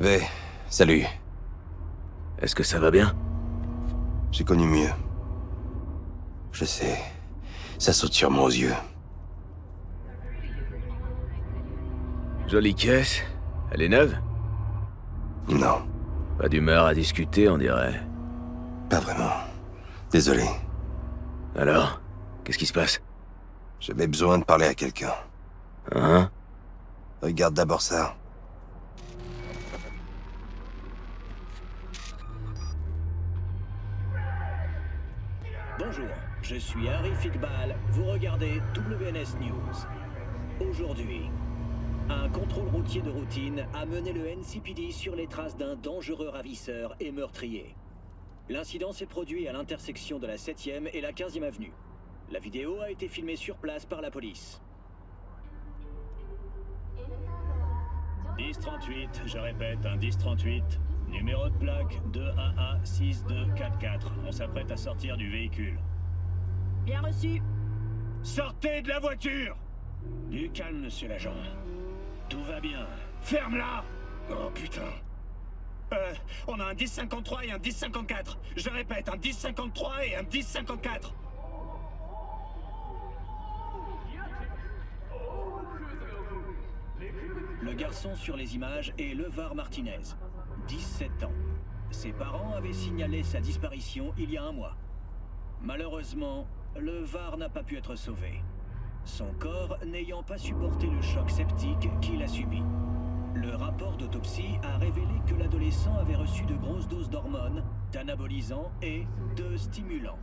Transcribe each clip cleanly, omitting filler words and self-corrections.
V, salut. Est-ce que ça va bien? J'ai connu mieux. Je sais. Ça saute sûrement aux yeux. Jolie caisse. Elle est neuve? Non, Pas d'humeur à discuter, on dirait. pas vraiment. Désolé. Alors? Qu'est-ce qui se passe? J'avais besoin de parler à quelqu'un. Hein? Regarde d'abord ça. Bonjour, je suis Harry Fickball, vous regardez WNS News. Aujourd'hui, un contrôle routier de routine a mené le NCPD sur les traces d'un dangereux ravisseur et meurtrier. L'incident s'est produit à l'intersection de la 7e et la 15e avenue. La vidéo a été filmée sur place par la police. 1038, je répète, un 1038. Numéro de plaque 2AA6244. On s'apprête à sortir du véhicule. Bien reçu. Sortez de la voiture! Du calme, monsieur l'agent. Tout va bien. Ferme-la! Oh putain. On a un 1053 et un 1054. Je répète, un 1053 et un 1054. Le garçon sur les images est Levar Martinez, 17 ans. Ses parents avaient signalé sa disparition il y a un mois. Malheureusement, Levar n'a pas pu être sauvé. Son corps n'ayant pas supporté le choc septique qu'il a subi. Le rapport d'autopsie a révélé que l'adolescent avait reçu de grosses doses d'hormones, d'anabolisants et de stimulants.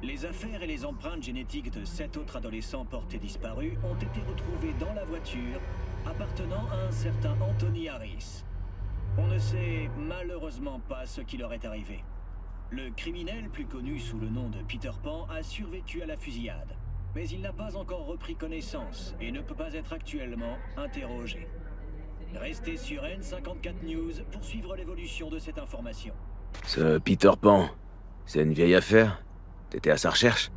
Les affaires et les empreintes génétiques de 7 autres adolescents portés disparus ont été retrouvées dans la voiture appartenant à un certain Anthony Harris. On ne sait malheureusement pas ce qui leur est arrivé. Le criminel, plus connu sous le nom de Peter Pan, a survécu à la fusillade. Mais il n'a pas encore repris connaissance et ne peut pas être actuellement interrogé. Restez sur N54 News pour suivre l'évolution de cette information. Ce Peter Pan, c'est une vieille affaire? T'étais à sa recherche?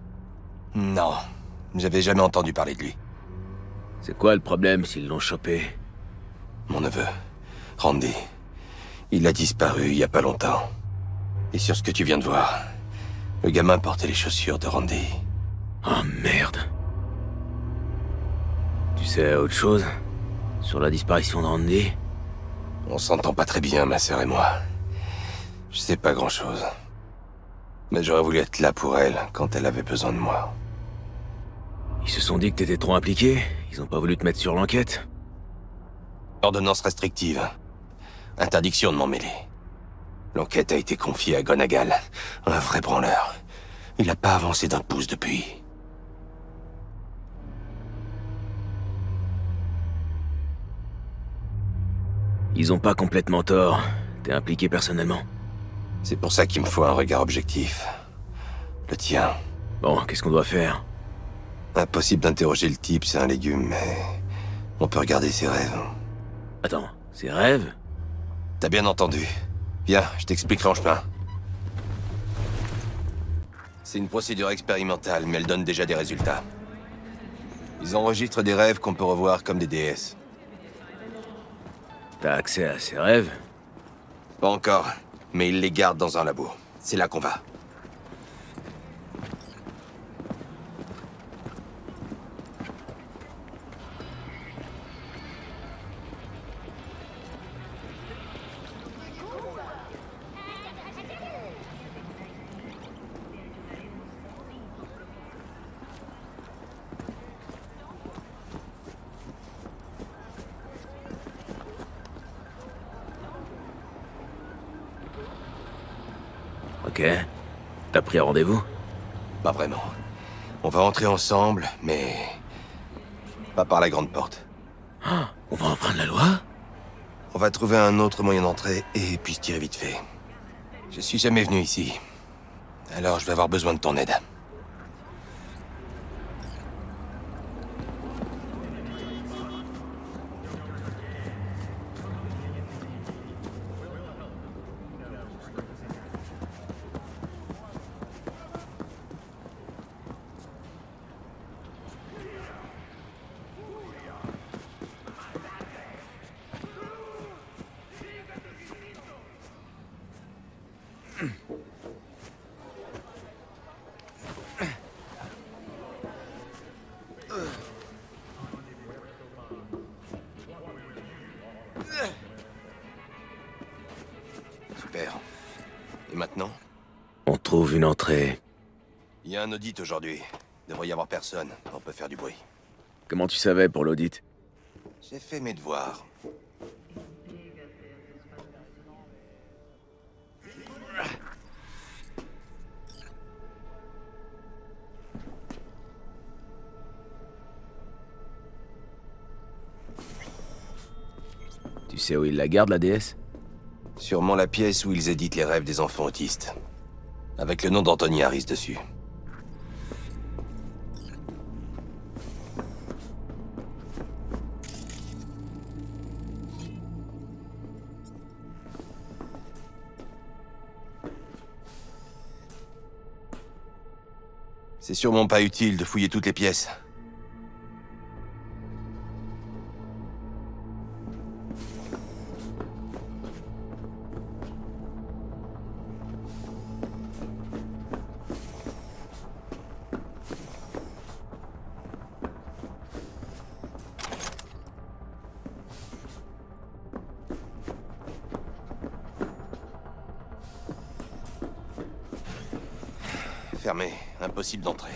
Non, j'avais jamais entendu parler de lui. C'est quoi le problème s'ils l'ont chopé? Mon neveu, Randy. Il a disparu il y a pas longtemps. Et sur ce que tu viens de voir, le gamin portait les chaussures de Randy. Oh merde. Tu sais autre chose? Sur la disparition de Randy? On s'entend pas très bien, ma sœur et moi. Je sais pas grand-chose. Mais j'aurais voulu être là pour elle quand elle avait besoin de moi. Ils se sont dit que t'étais trop impliqué? Ils ont pas voulu te mettre sur l'enquête? Ordonnance restrictive. Interdiction de m'en mêler. L'enquête a été confiée à Gonagal, un vrai branleur. Il a pas avancé d'un pouce depuis. Ils ont pas complètement tort. T'es impliqué personnellement. C'est pour ça qu'il me faut un regard objectif. Le tien. Bon, qu'est-ce qu'on doit faire? Impossible d'interroger le type, c'est un légume, mais... on peut regarder ses rêves. Attends, c'est rêve? T'as bien entendu. Viens, je t'expliquerai en chemin. C'est une procédure expérimentale, mais elle donne déjà des résultats. Ils enregistrent des rêves qu'on peut revoir comme des DS. T'as accès à ces rêves? Pas encore, mais ils les gardent dans un labo. C'est là qu'on va. Ok. T'as pris un rendez-vous? Pas vraiment. On va entrer ensemble, mais... pas par la grande porte. On va enfreindre la loi? On va trouver un autre moyen d'entrer et puis se tirer vite fait. Je suis jamais venu ici. Alors je vais avoir besoin de ton aide. maintenant? On trouve une entrée. Il y a un audit aujourd'hui. Devrait y avoir personne. On peut faire du bruit. Comment tu savais pour l'audit? J'ai fait mes devoirs. Tu sais où il la garde, la déesse? Sûrement la pièce où ils éditent les rêves des enfants autistes. Avec le nom d'Anthony Harris dessus. C'est sûrement pas utile de fouiller toutes les pièces. Fermé, impossible d'entrer.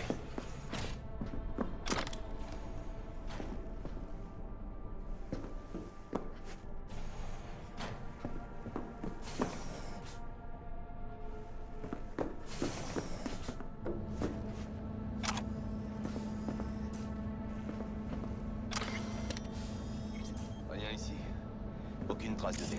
Rien ici. Aucune trace de dé.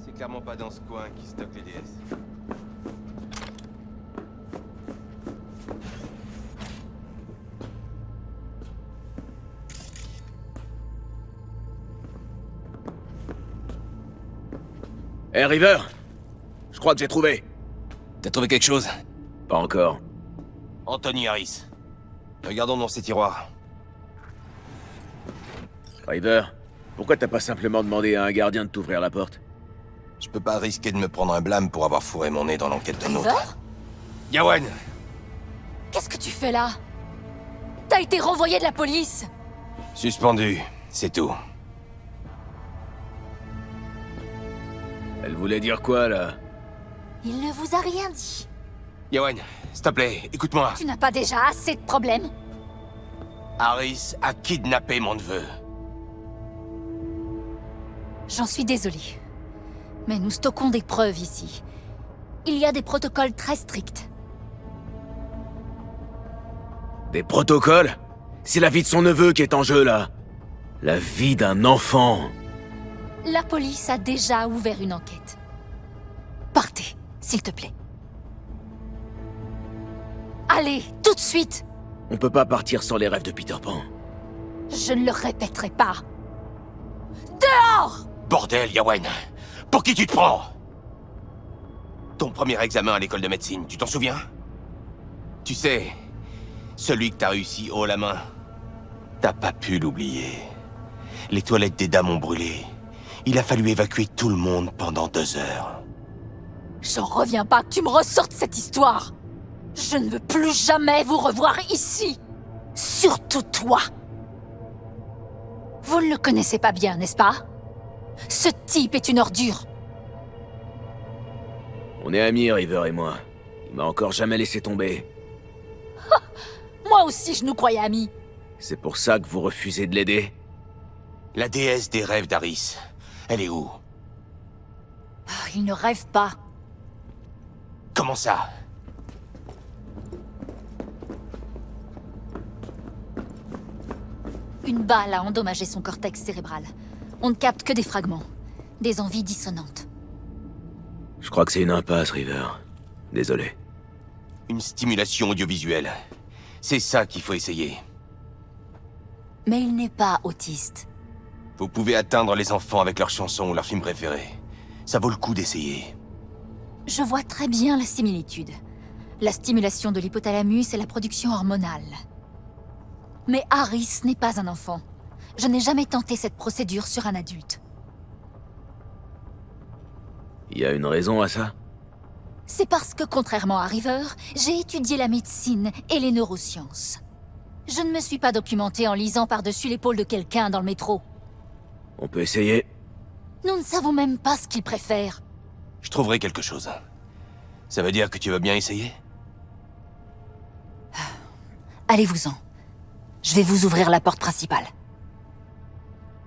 C'est clairement pas dans ce coin qui stocke les déesses. Hey, River! Je crois que j'ai trouvé. T'as trouvé quelque chose? Pas encore. Anthony Harris. Regardons dans ces tiroirs. River, pourquoi t'as pas simplement demandé à un gardien de t'ouvrir la porte? Je peux pas risquer de me prendre un blâme pour avoir fourré mon nez dans l'enquête d'un autre. River? Yawen! Qu'est-ce que tu fais là? T'as été renvoyé de la police! Suspendu, c'est tout. Elle voulait dire quoi, là? Il ne vous a rien dit. Yawen, s'il te plaît, écoute-moi. Tu n'as pas déjà assez de problèmes? Harris a kidnappé mon neveu. J'en suis désolée. Mais nous stockons des preuves ici. Il y a des protocoles très stricts. Des protocoles? C'est la vie de son neveu qui est en jeu, là. La vie d'un enfant. La police a déjà ouvert une enquête. Partez, s'il te plaît. Allez, tout de suite! On peut pas partir sans les rêves de Peter Pan. Je ne le répéterai pas. Dehors! Bordel, Yawen! Pour qui tu te prends? Ton premier examen à l'école de médecine, tu t'en souviens? Tu sais, celui que t'as réussi haut la main, t'as pas pu l'oublier. Les toilettes des dames ont brûlé. Il a fallu évacuer tout le monde pendant 2 heures. J'en reviens pas que tu me ressortes cette histoire. Je ne veux plus jamais vous revoir ici. Surtout toi. Vous ne le connaissez pas bien, n'est-ce pas? Ce type est une ordure. On est amis, River et moi. Il m'a encore jamais laissé tomber. Moi aussi, je nous croyais amis. C'est pour ça que vous refusez de l'aider? La déesse des rêves d'Harris, elle est où? Il ne rêve pas. Comment ça? Une balle a endommagé son cortex cérébral. On ne capte que des fragments. Des envies dissonantes. Je crois que c'est une impasse, River. Désolé. Une stimulation audiovisuelle. C'est ça qu'il faut essayer. Mais il n'est pas autiste. Vous pouvez atteindre les enfants avec leurs chansons ou leurs films préférés. Ça vaut le coup d'essayer. Je vois très bien la similitude. la stimulation de l'hypothalamus et la production hormonale. Mais Harris n'est pas un enfant. Je n'ai jamais tenté cette procédure sur un adulte. Il y a une raison à ça? C'est parce que, contrairement à River, j'ai étudié la médecine et les neurosciences. Je ne me suis pas documentée en lisant par-dessus l'épaule de quelqu'un dans le métro. On peut essayer. Nous ne savons même pas ce qu'il préfère. Je trouverai quelque chose. Ça veut dire que tu veux bien essayer? Allez-vous-en. Je vais vous ouvrir la porte principale.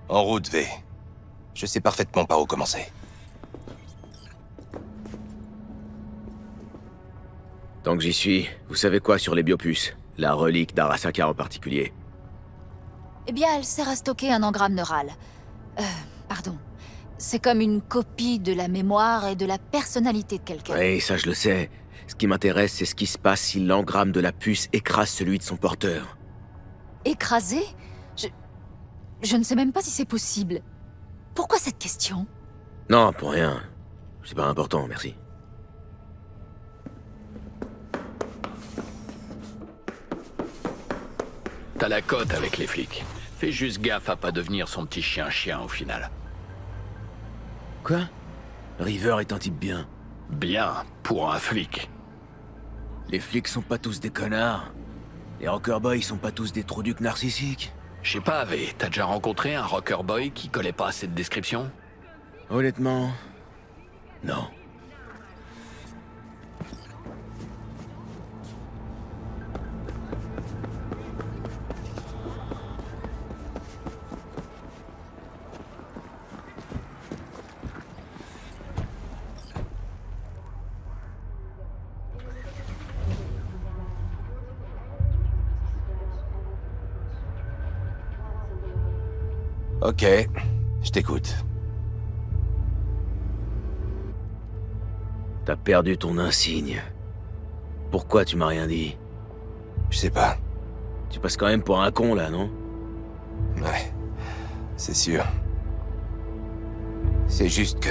En route, V. Je sais parfaitement par où commencer. Tant que j'y suis, vous savez quoi sur les biopuces? La relique d'Arasaka en particulier. Eh bien, elle sert à stocker un engramme neural. Pardon. C'est comme une copie de la mémoire et de la personnalité de quelqu'un. Oui, ça je le sais. Ce qui m'intéresse, c'est ce qui se passe si l'engramme de la puce écrase celui de son porteur. Écrasé? Je ne sais même pas si c'est possible. Pourquoi cette question? Non, pour rien. C'est pas important, merci. T'as la cote avec les flics. Fais juste gaffe à pas devenir son petit chien-chien au final. Quoi? River est un type bien. Bien, pour un flic. Les flics sont pas tous des connards. Les rocker boys sont pas tous des trous ducs narcissiques. Je sais pas, V, t'as déjà rencontré un rocker boy qui collait pas à cette description? Honnêtement, non. Ok, je t'écoute. T'as perdu ton insigne. Pourquoi tu m'as rien dit? Je sais pas. Tu passes quand même pour un con, là, non? Ouais, c'est sûr. C'est juste que...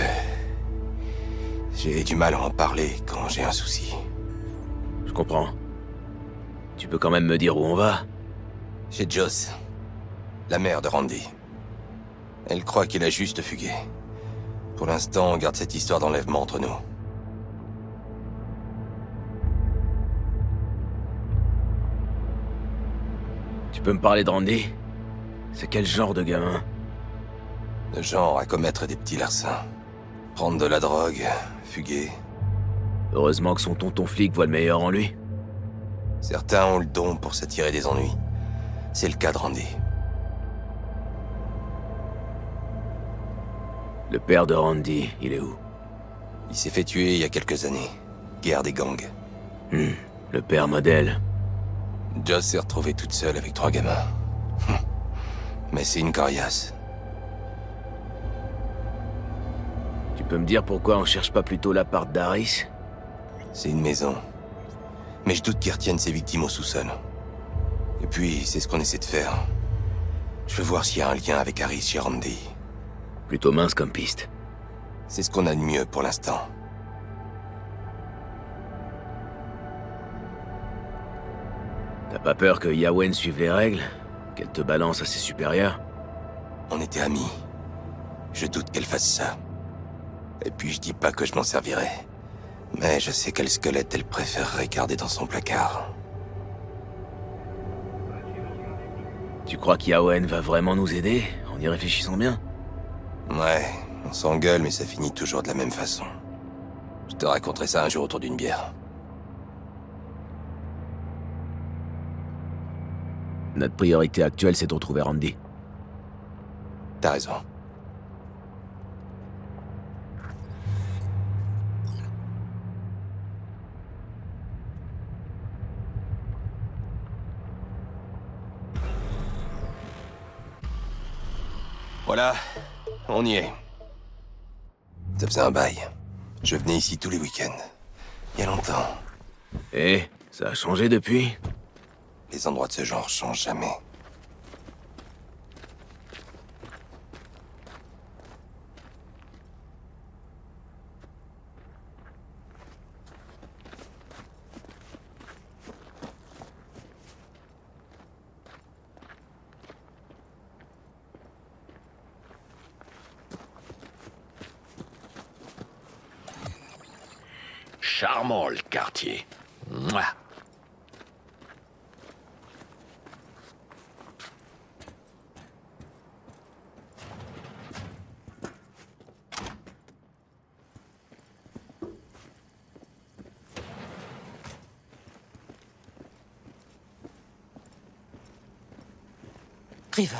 j'ai du mal à en parler quand j'ai un souci. Je comprends. Tu peux quand même me dire où on va? Chez Joss, la mère de Randy. Elle croit qu'il a juste fugué. Pour l'instant, on garde cette histoire d'enlèvement entre nous. Tu peux me parler de Randy? C'est quel genre de gamin? Le genre à commettre des petits larcins. Prendre de la drogue, fuguer. Heureusement que son tonton flic voit le meilleur en lui. Certains ont le don pour s'attirer des ennuis. C'est le cas de Randy. Le père de Randy, il est où? Il s'est fait tuer il y a quelques années. Guerre des gangs. Le père modèle. Joss s'est retrouvée toute seule avec 3 gamins. Mais c'est une coriace. Tu peux me dire pourquoi on cherche pas plutôt l'appart d'Harris? C'est une maison. Mais je doute qu'ils retiennent ses victimes au sous-sol. Et puis, c'est ce qu'on essaie de faire. Je veux voir s'il y a un lien avec Harris chez Randy. Plutôt mince comme piste. C'est ce qu'on a de mieux pour l'instant. T'as pas peur que Yawen suive les règles? Qu'elle te balance à ses supérieurs? On était amis. Je doute qu'elle fasse ça. Et puis je dis pas que je m'en servirai. Mais je sais quel squelette elle préférerait garder dans son placard. Tu crois qu'Yawen va vraiment nous aider, en y réfléchissant bien? Ouais, on s'engueule mais ça finit toujours de la même façon. Je te raconterai ça un jour autour d'une bière. Notre priorité actuelle, c'est de retrouver Randy. T'as raison. Voilà, on y est. Ça faisait un bail. Je venais ici tous les week-ends. Il y a longtemps. Et ça a changé depuis? Les endroits de ce genre changent jamais. charmant, le quartier. Mouah. River.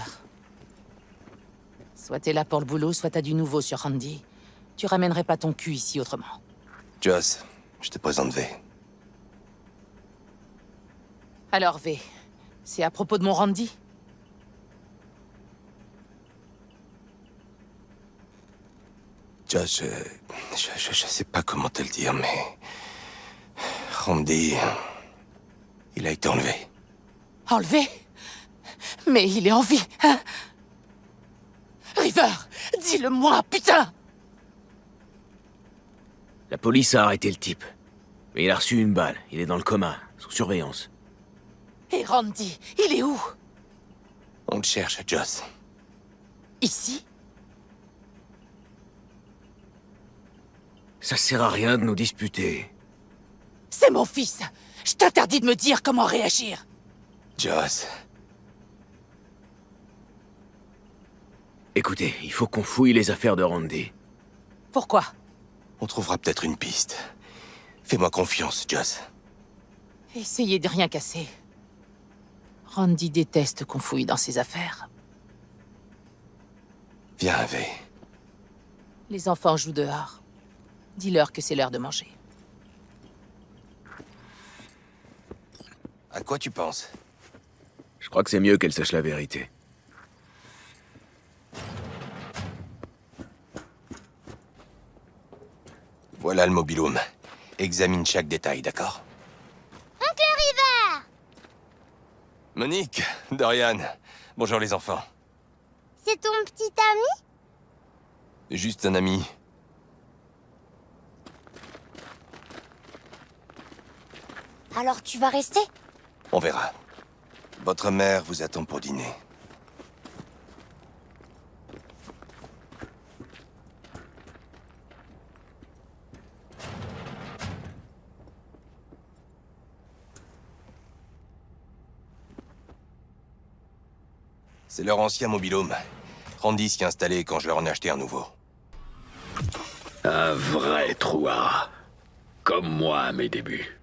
Soit t'es là pour le boulot, soit t'as du nouveau sur Randy. Tu ramènerais pas ton cul ici autrement. Joss, je te présente V. Alors, V, c'est à propos de mon Randy? Joss, je sais pas comment te le dire, mais... Randy... Il a été enlevé. Enlevé? Mais il est en vie, hein? River, dis-le-moi, putain! La police a arrêté le type. Mais il a reçu une balle. Il est dans le coma, sous surveillance. Et Randy, il est où? On le cherche, Joss. Ici? Ça sert à rien de nous disputer. C'est mon fils! Je t'interdis de me dire comment réagir! Joss... Écoutez, il faut qu'on fouille les affaires de Randy. Pourquoi? On trouvera peut-être une piste. Fais-moi confiance, Joss. Essayez de rien casser. Randy déteste qu'on fouille dans ses affaires. Viens, V. Les enfants jouent dehors. Dis-leur que c'est l'heure de manger. À quoi tu penses? Je crois que c'est mieux qu'elle sache la vérité. Voilà le mobilhome. Examine chaque détail, d'accord? Oncle River! Monique, Dorian, bonjour les enfants. C'est ton petit ami? Juste un ami. Alors tu vas rester? On verra. Votre mère vous attend pour dîner. C'est leur ancien mobilhome. Randy s'y est installé quand je leur en ai acheté un nouveau. Un vrai trouard. Comme moi à mes débuts.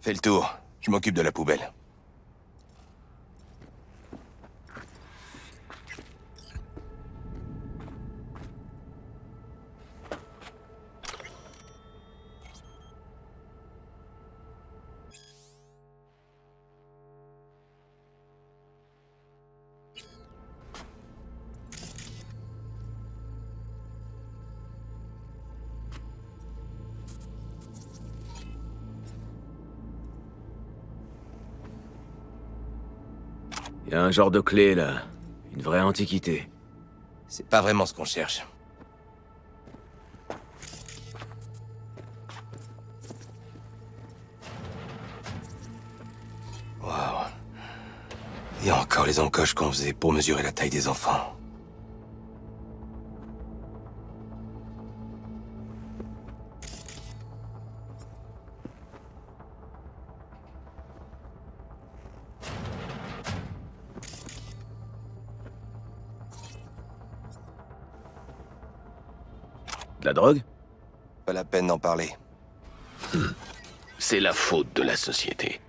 Fais le tour. Je m'occupe de la poubelle. Il y a un genre de clé, là. Une vraie antiquité. C'est pas vraiment ce qu'on cherche. Waouh. Il y a encore les encoches qu'on faisait pour mesurer la taille des enfants. De la drogue? Pas la peine d'en parler. C'est la faute de la société.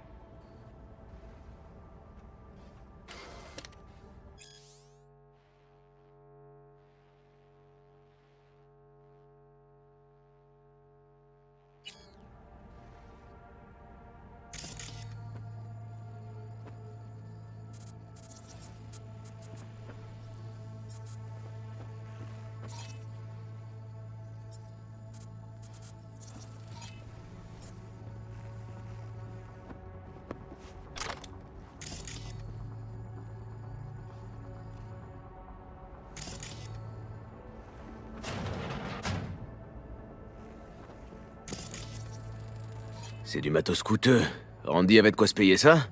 C'est du matos coûteux. Randy avait de quoi se payer ça?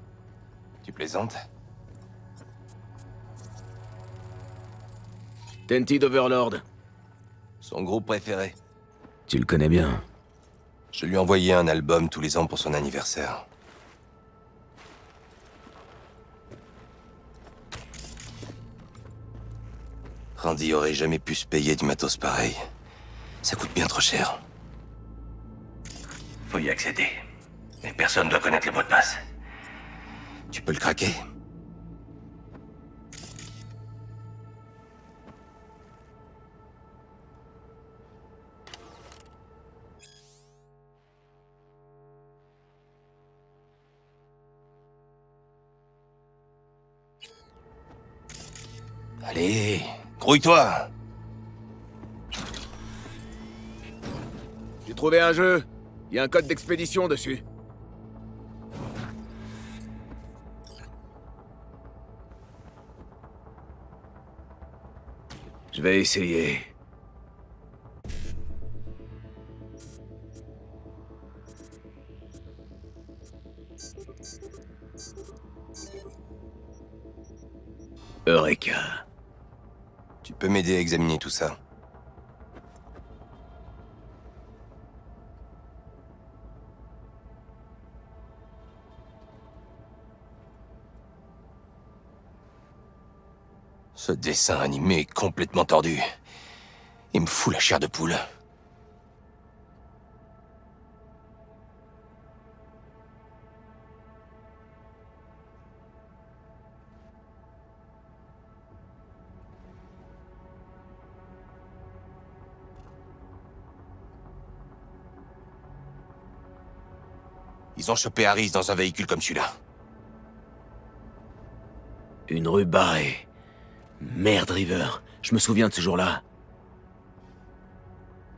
Tu plaisantes? Tented Overlord. Son groupe préféré. Tu le connais bien. Je lui envoyais un album tous les ans pour son anniversaire. Randy aurait jamais pu se payer du matos pareil. Ça coûte bien trop cher. Faut y accéder. Et personne doit connaître le mot de passe. Tu peux le craquer? Allez, grouille-toi! J'ai trouvé un jeu. Il y a un code d'expédition dessus. Je vais essayer. Eureka. Tu peux m'aider à examiner tout ça? Ce dessin animé est complètement tordu. Il me fout la chair de poule. Ils ont chopé Harris dans un véhicule comme celui-là. Une rue barrée. Merde, River. Je me souviens de ce jour-là.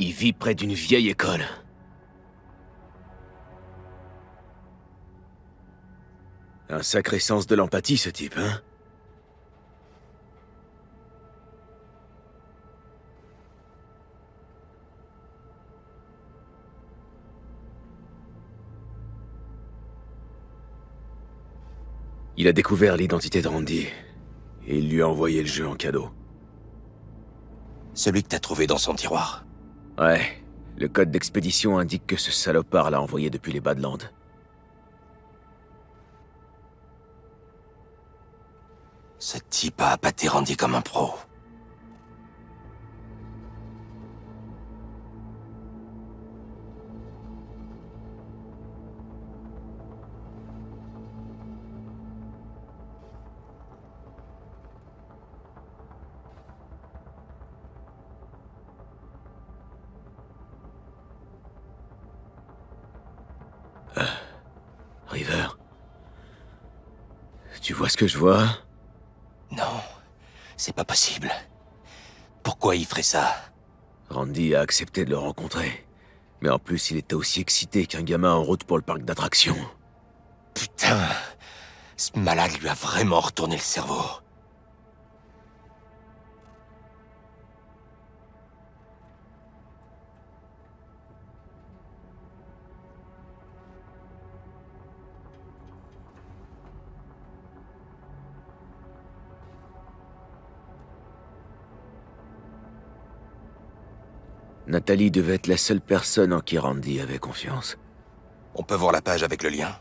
Il vit près d'une vieille école. Un sacré sens de l'empathie, ce type, hein? Il a découvert l'identité de Randy, et il lui a envoyé le jeu en cadeau. Celui que t'as trouvé dans son tiroir. Ouais, le code d'expédition indique que ce salopard l'a envoyé depuis les Badlands. Ce type a appâté Randy comme un pro. River, tu vois ce que je vois? Non, c'est pas possible. Pourquoi il ferait ça? Randy a accepté de le rencontrer. Mais en plus, il était aussi excité qu'un gamin en route pour le parc d'attractions. Putain, ce malade lui a vraiment retourné le cerveau. Nathalie devait être la seule personne en qui Randy avait confiance. On peut voir la page avec le lien?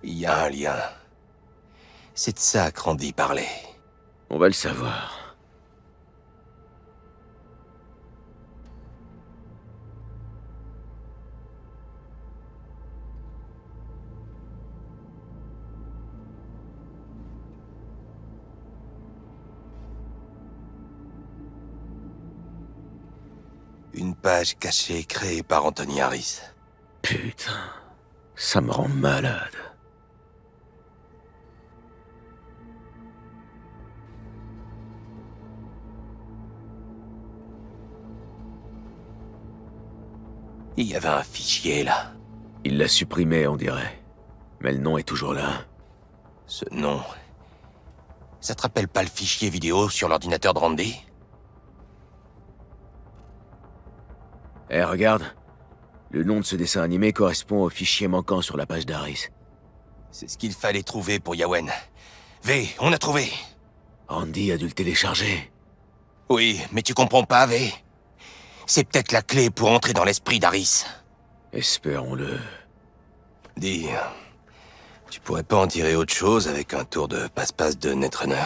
Il y a un lien. C'est de ça que Randy parlait. On va le savoir. Une page cachée créée par Anthony Harris. Putain, ça me rend malade. Il y avait un fichier là. Il l'a supprimé, on dirait. Mais le nom est toujours là. Ce nom... Ça te rappelle pas le fichier vidéo sur l'ordinateur de Randy? Eh, regarde. Le nom de ce dessin animé correspond au fichier manquant sur la page d'Harris. C'est ce qu'il fallait trouver pour Yawen. V, on a trouvé. Randy a dû le télécharger. Oui, mais tu comprends pas, V. C'est peut-être la clé pour entrer dans l'esprit d'Aris. Espérons-le. Dis, tu pourrais pas en tirer autre chose avec un tour de passe-passe de Netrunner?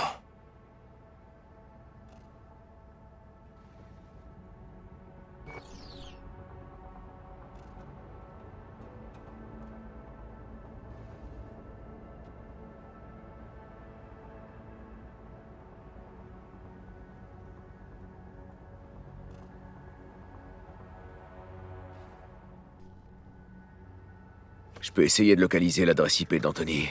Je peux essayer de localiser l'adresse IP d'Anthony.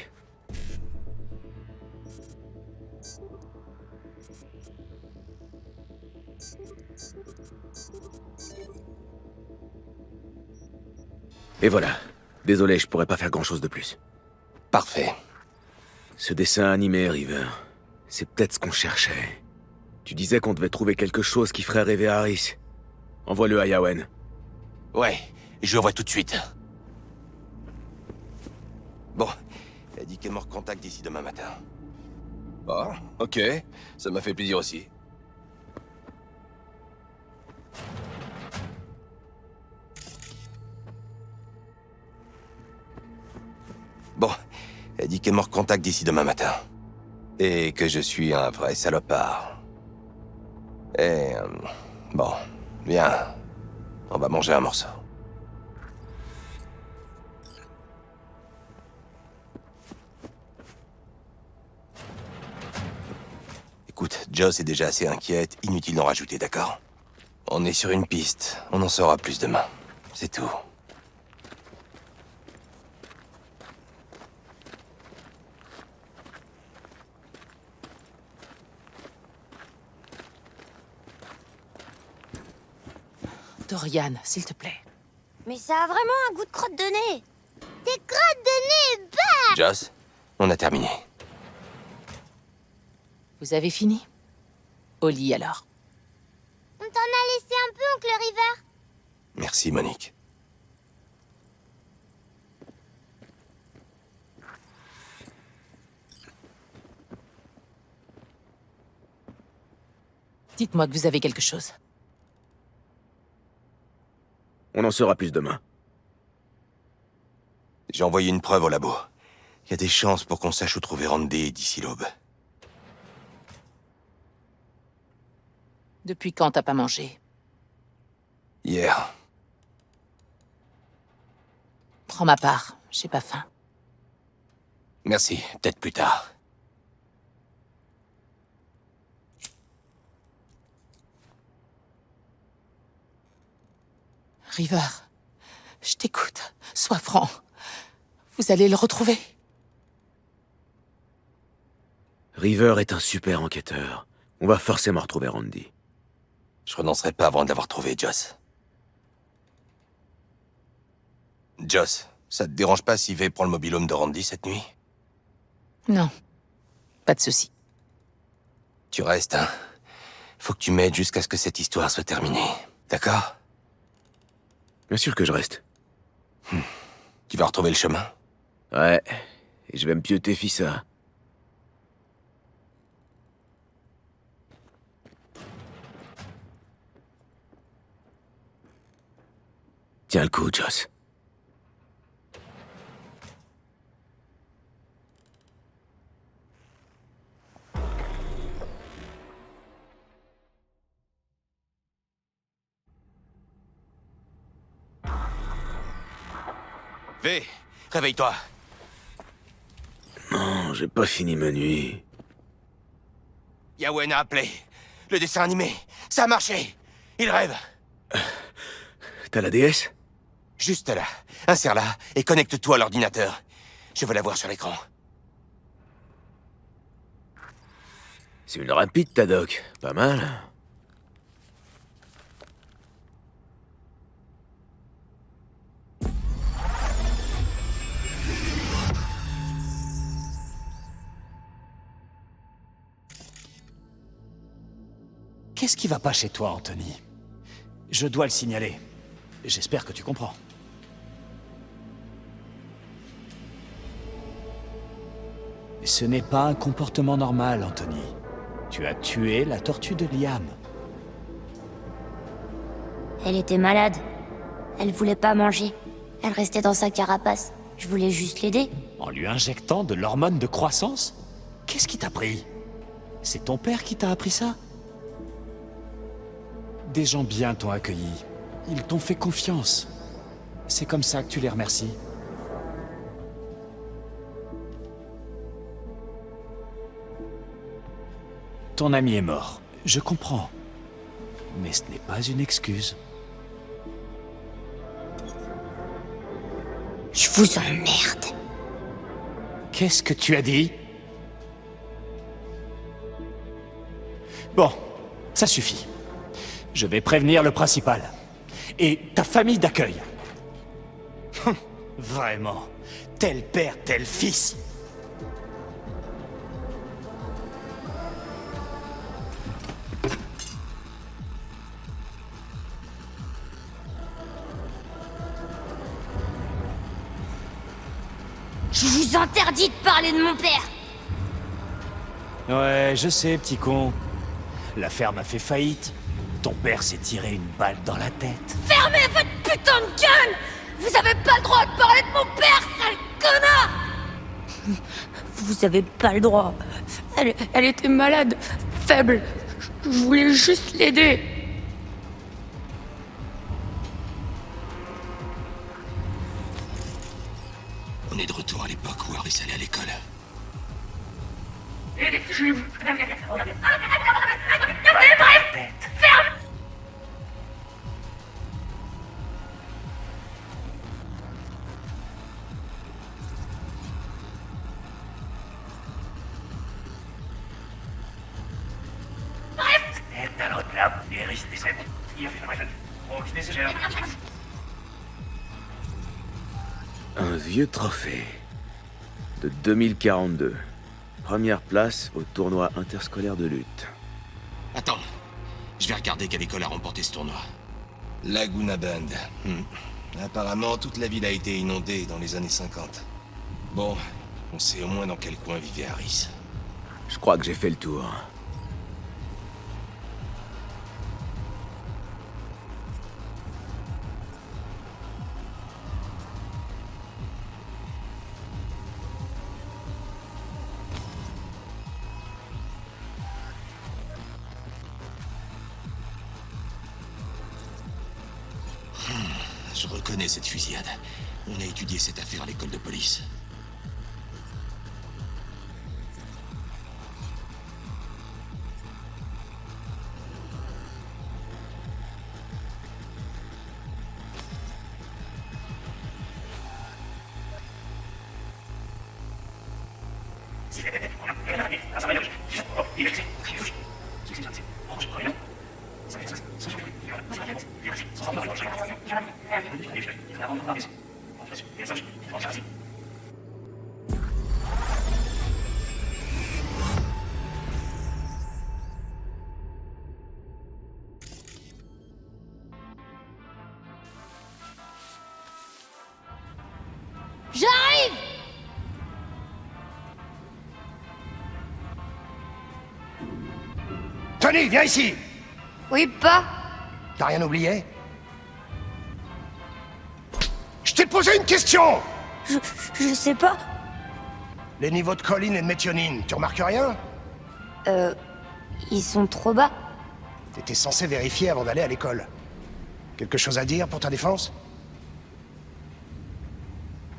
Et voilà. Désolé, je pourrais pas faire grand-chose de plus. Parfait. Ce dessin animé, River, c'est peut-être ce qu'on cherchait. Tu disais qu'on devait trouver quelque chose qui ferait rêver Harris. Envoie-le à Yawen. Ouais, je le vois tout de suite. Bon, elle dit qu'elle me recontacte d'ici demain matin. Bon, ok, ça m'a fait plaisir aussi. Bon, elle dit qu'elle me recontacte d'ici demain matin. Et que je suis un vrai salopard. Et... bon, viens, on va manger un morceau. Écoute, Joss est déjà assez inquiète, inutile d'en rajouter, d'accord? On est sur une piste, on en saura plus demain. C'est tout. Dorian, s'il te plaît. Mais ça a vraiment un goût de crotte de nez. Des crottes de nez, bah! Joss, on a terminé. Vous avez fini? Au lit, alors. On t'en a laissé un peu, oncle River. Merci, Monique. Dites-moi que vous avez quelque chose. On en saura plus demain. J'ai envoyé une preuve au labo. Il y a des chances pour qu'on sache où trouver Randy d'ici l'aube. Depuis quand t'as pas mangé? Hier. Prends ma part, j'ai pas faim. Merci, peut-être plus tard. River, je t'écoute. Sois franc. Vous allez le retrouver. River est un super enquêteur. On va forcément retrouver Randy. Je renoncerai pas avant de l'avoir trouvé, Joss. Joss, ça te dérange pas si V prend le mobil-home de Randy cette nuit? Non, pas de souci. Tu restes, hein? Faut que tu m'aides jusqu'à ce que cette histoire soit terminée. D'accord? Bien sûr que je reste. Tu vas retrouver le chemin? Ouais, et je vais me pioter Fissa. Tiens le coup, Joss. V, réveille-toi. Non, j'ai pas fini ma nuit. Yawen a appelé. Le dessin animé, ça a marché. Il rêve. T'as la DS? Juste là. Insère-la et connecte-toi à l'ordinateur. Je veux la voir sur l'écran. C'est une rapide, ta doc. Pas mal. Qu'est-ce qui va pas chez toi, Anthony? Je dois le signaler. J'espère que tu comprends. « Ce n'est pas un comportement normal, Anthony. Tu as tué la tortue de Liam. Elle était malade. Elle voulait pas manger. Elle restait dans sa carapace. Je voulais juste l'aider. En lui injectant de l'hormone de croissance? Qu'est-ce qui t'a pris? C'est ton père qui t'a appris ça? Des gens bien t'ont accueilli. Ils t'ont fait confiance. C'est comme ça que tu les remercies. Ton ami est mort. Je comprends. Mais ce n'est pas une excuse. Je vous emmerde. Qu'est-ce que tu as dit? Bon, ça suffit. Je vais prévenir le principal. Et ta famille d'accueil. Vraiment. Tel père, tel fils. Je vous interdis de parler de mon père. Ouais, je sais, petit con. La ferme a fait faillite. Ton père s'est tiré une balle dans la tête. Fermez votre putain de gueule! Vous avez pas le droit de parler de mon père, sale connard! Vous avez pas le droit. Elle était malade, faible. Je voulais juste l'aider. On est de retour à l'époque où Harris allait à l'école. Un vieux trophée. De 2042. Première place au tournoi interscolaire de lutte. Attends, je vais regarder quelle école a remporté ce tournoi. Laguna Band. Apparemment, toute la ville a été inondée dans les années 50. Bon, on sait au moins dans quel coin vivait Harris. Je crois que j'ai fait le tour. Je reconnais cette fusillade. On a étudié cette affaire à l'école de police. J'arrive! Tony, viens ici! Oui, pas. T'as rien oublié? Je t'ai posé une question! Je sais pas. Les niveaux de choline et de méthionine, tu remarques rien? Ils sont trop bas. T'étais censé vérifier avant d'aller à l'école. Quelque chose à dire pour ta défense?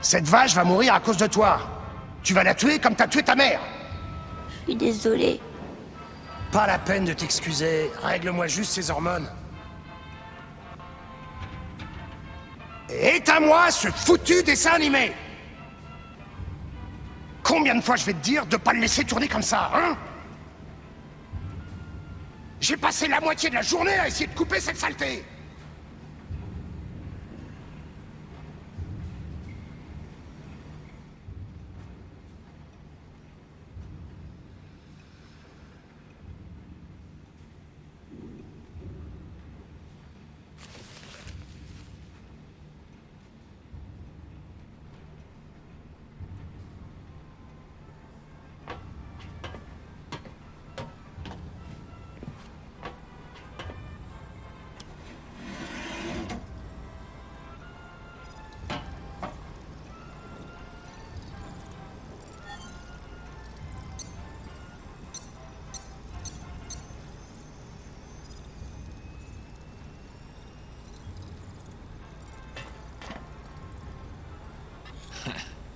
Cette vache va mourir à cause de toi. Tu vas la tuer comme t'as tué ta mère. Je suis désolée. Pas la peine de t'excuser. Règle-moi juste ces hormones. Et éteins-moi ce foutu dessin animé! Combien de fois je vais te dire de pas le laisser tourner comme ça, hein? J'ai passé la moitié de la journée à essayer de couper cette saleté!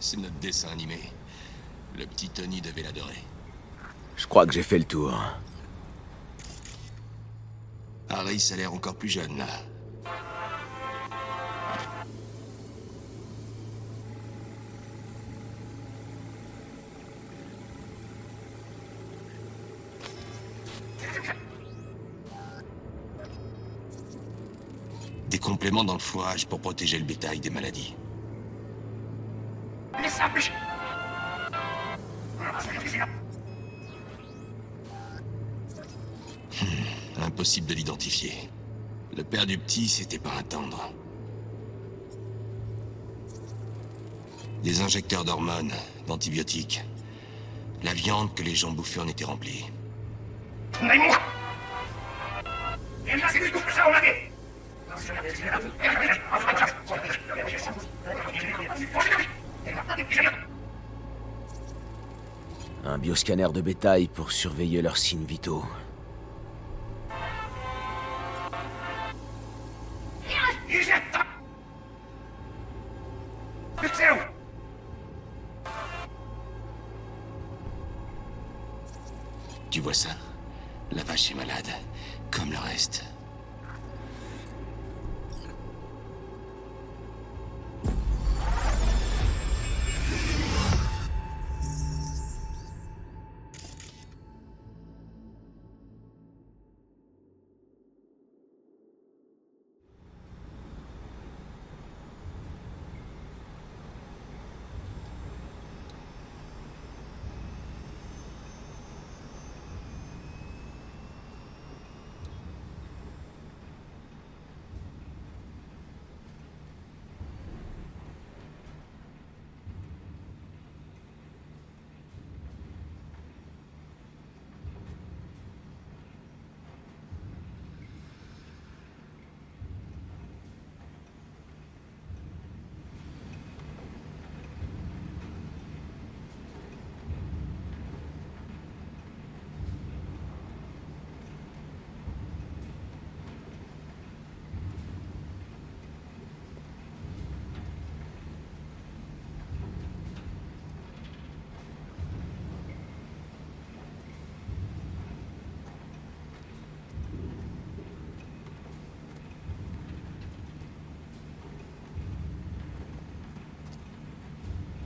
C'est notre dessin animé. Le petit Tony devait l'adorer. Je crois que j'ai fait le tour. Harris a l'air encore plus jeune, là. Des compléments dans le fourrage pour protéger le bétail des maladies. Impossible de l'identifier. Le père du petit, c'était pas un tendre. Des injecteurs d'hormones, d'antibiotiques. La viande que les gens bouffaient en était remplie. Un bioscanner de bétail pour surveiller leurs signes vitaux. Tu vois ça? La vache est malade, comme le reste.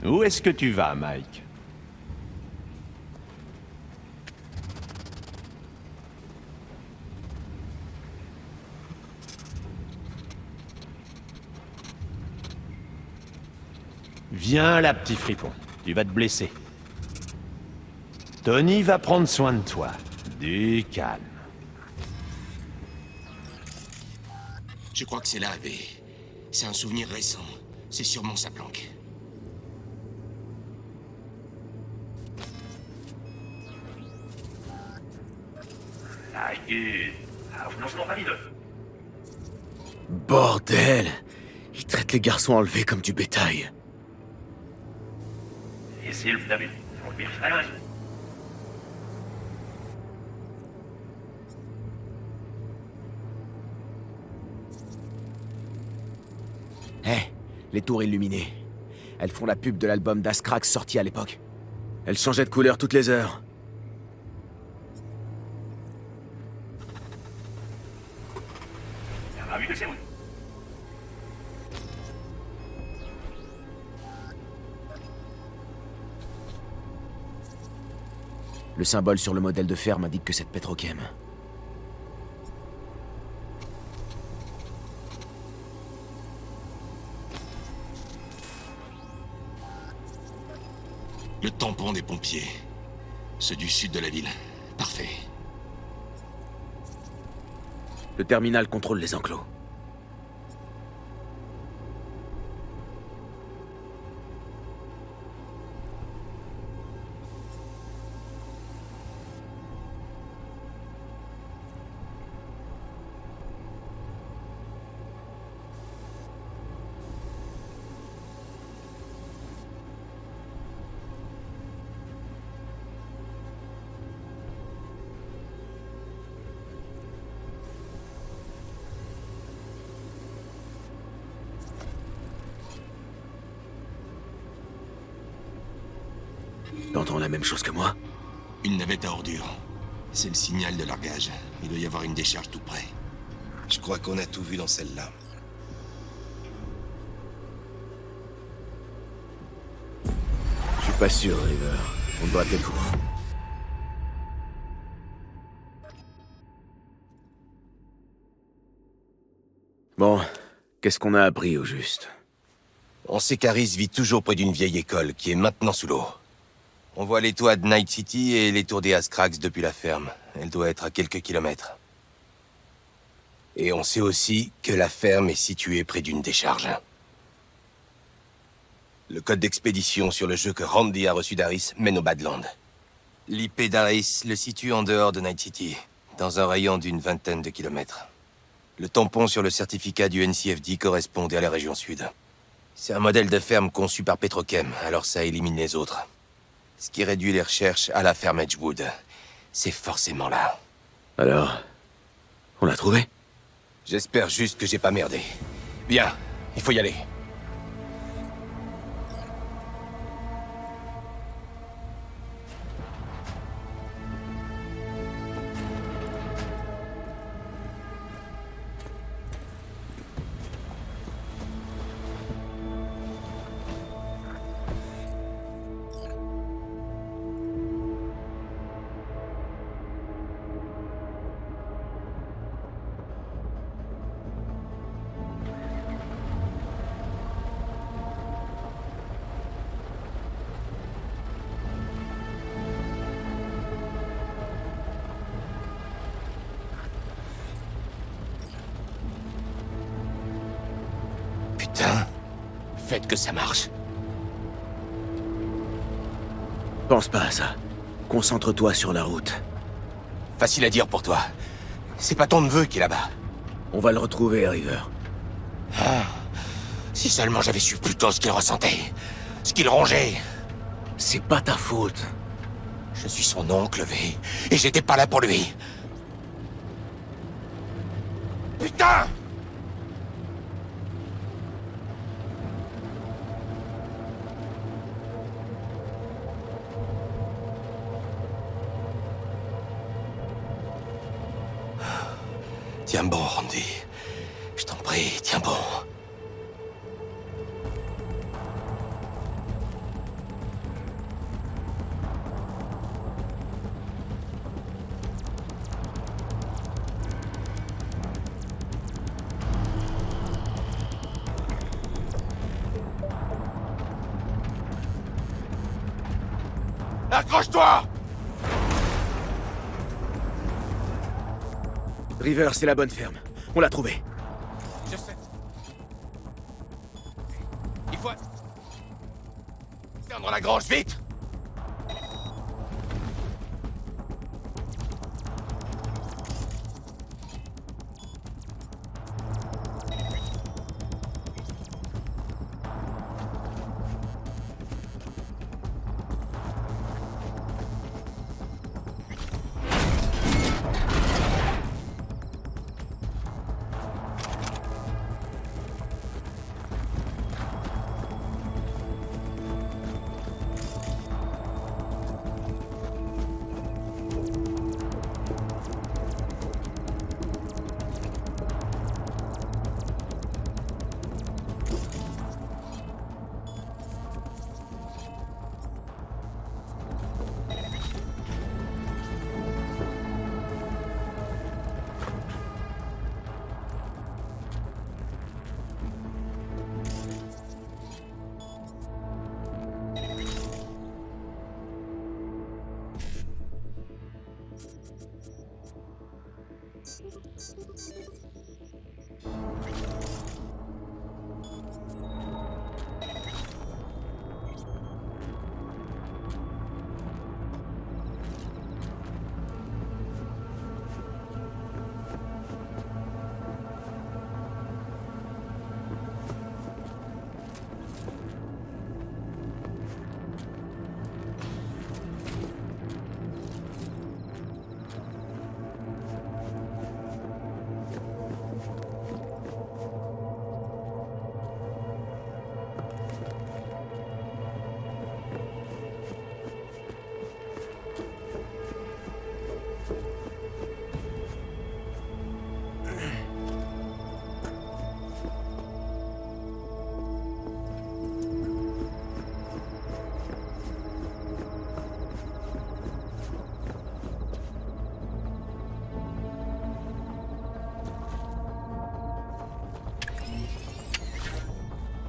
Où est-ce que tu vas, Mike? Viens là, petit fripon. Tu vas te blesser. Tony va prendre soin de toi. Du calme. Je crois que c'est là, V. C'est un souvenir récent. C'est sûrement sa planque. Bordel! Ils traitent les garçons enlevés comme du bétail. Les tours illuminées. Elles font la pub de l'album d'Askrax sorti à l'époque. Elles changeaient de couleur toutes les heures. Le symbole sur le modèle de ferme indique que c'est de Petrochem. Le tampon des pompiers. Ceux du sud de la ville. Parfait. Le terminal contrôle les enclos. T'entends la même chose que moi? Une navette à ordures. C'est le signal de largage. Il doit y avoir une décharge tout près. Je crois qu'on a tout vu dans celle-là. Je suis pas sûr, River. On doit peut-être voir. Bon, qu'est-ce qu'on a appris au juste? On sait qu'Aris vit toujours près d'une vieille école qui est maintenant sous l'eau. On voit les toits de Night City et les tours des Ascrax depuis la ferme. Elle doit être à quelques kilomètres. Et on sait aussi que la ferme est située près d'une décharge. Le code d'expédition sur le jeu que Randy a reçu d'Aris mène au Badland. L'IP d'Aris le situe en dehors de Night City, dans un rayon d'une vingtaine de kilomètres. Le tampon sur le certificat du NCFD correspondait à la région sud. C'est un modèle de ferme conçu par Petrochem, alors ça élimine les autres. Ce qui réduit les recherches à la ferme Edgewood. C'est forcément là. Alors, on l'a trouvé? J'espère juste que j'ai pas merdé. Bien, il faut y aller. Putain, faites que ça marche. Pense pas à ça. Concentre-toi sur la route. Facile à dire pour toi. C'est pas ton neveu qui est là-bas. On va le retrouver, River. Ah, si seulement j'avais su plus tôt ce qu'il ressentait, ce qu'il rongeait. C'est pas ta faute. Je suis son oncle, V, et j'étais pas là pour lui. Putain! Tiens bon, Randy. Je t'en prie, tiens bon. Accroche-toi! River, c'est la bonne ferme. On l'a trouvée. Je sais. Il faut... atteindre la grange, vite!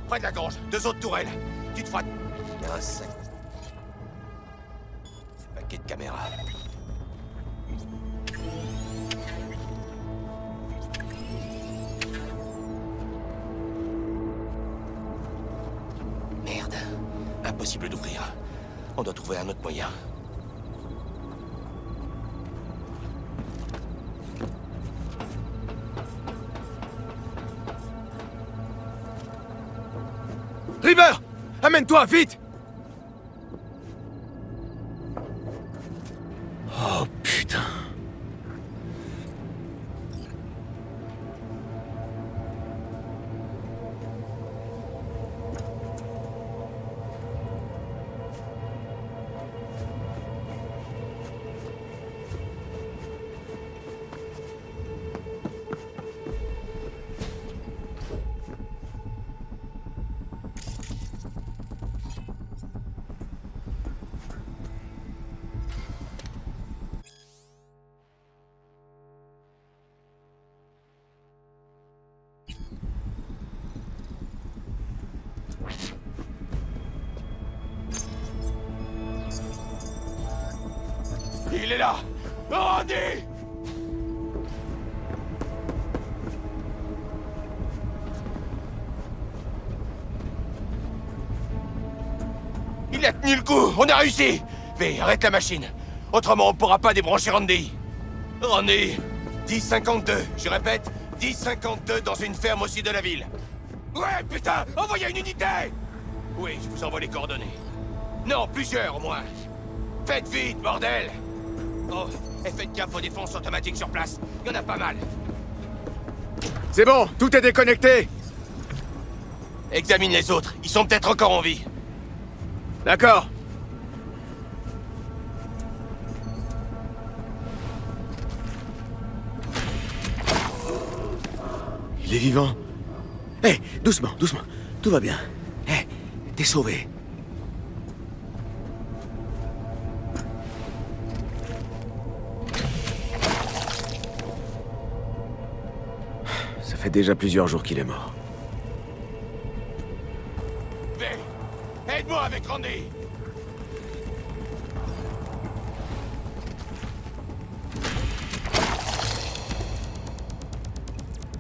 près de la gorge, 2 autres tourelles. Tu te feras... Il y a un sac. Paquet de caméras. Merde. Impossible d'ouvrir. On doit trouver un autre moyen. River! Amène-toi, vite! Oh putain. Il est là! Randy! Il a tenu le coup! On a réussi! V, arrête la machine! Autrement, on pourra pas débrancher Randy! Randy! 1052, je répète, 1052 dans une ferme au sud de la ville. Ouais, putain! Envoyez une unité! Oui, je vous envoie les coordonnées. Non, plusieurs au moins. Faites vite, bordel! Oh, et faites gaffe aux défenses automatiques sur place. Il y en a pas mal. C'est bon, tout est déconnecté. Examine les autres. Ils sont peut-être encore en vie. D'accord. Il est vivant. Hé, doucement, doucement. Tout va bien. Hé, t'es sauvé. Ça fait déjà plusieurs jours qu'il est mort. V, aide-moi avec Randy.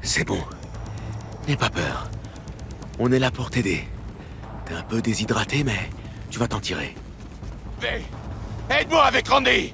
C'est bon. N'aie pas peur. On est là pour t'aider. T'es un peu déshydraté, mais tu vas t'en tirer. V, aide-moi avec Randy.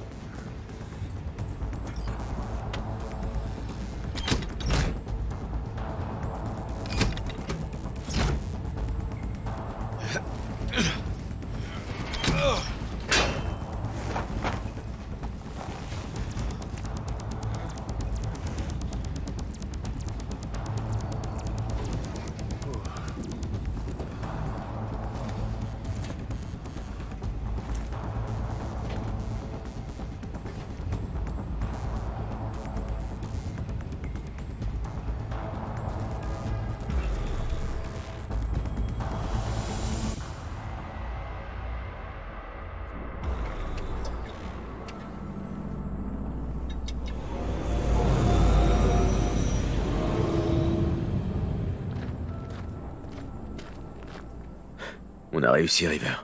On a réussi, River.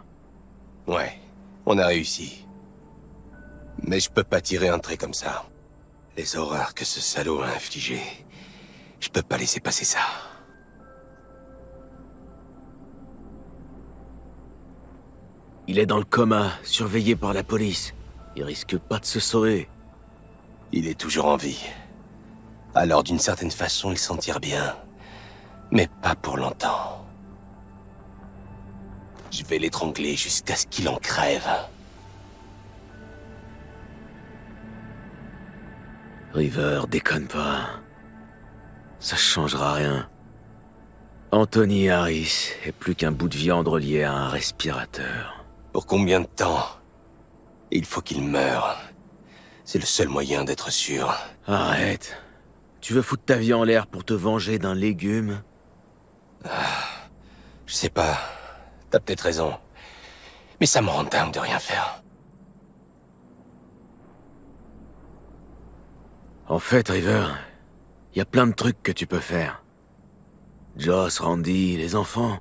Ouais, on a réussi. Mais je peux pas tirer un trait comme ça. Les horreurs que ce salaud a infligées, je peux pas laisser passer ça. Il est dans le coma, surveillé par la police. Il risque pas de se sauver. Il est toujours en vie. Alors d'une certaine façon, il s'en tire bien. Mais pas pour longtemps. Je vais l'étrangler jusqu'à ce qu'il en crève. River, déconne pas. Ça changera rien. Anthony Harris est plus qu'un bout de viande relié à un respirateur. Pour combien de temps? Il faut qu'il meure. C'est le seul moyen d'être sûr. Arrête. Tu veux foutre ta vie en l'air pour te venger d'un légume? Je sais pas. T'as peut-être raison. Mais ça me rend dingue de rien faire. En fait, River, y a plein de trucs que tu peux faire. Joss, Randy, les enfants,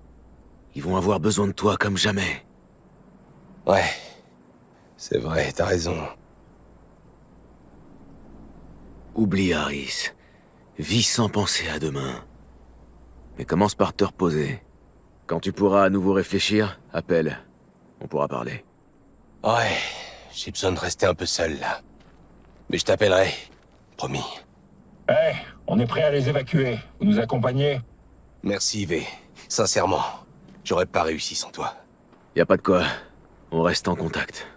Ils vont avoir besoin de toi comme jamais. Ouais. C'est vrai, t'as raison. Oublie Harris. Vis sans penser à demain. Mais commence par te reposer. Quand tu pourras à nouveau réfléchir, appelle. On pourra parler. Ouais, j'ai besoin de rester un peu seul, là. Mais je t'appellerai. Promis. Eh, on est prêt à les évacuer. Vous nous accompagnez? Merci, V. Sincèrement, j'aurais pas réussi sans toi. Y a pas de quoi. On reste en contact.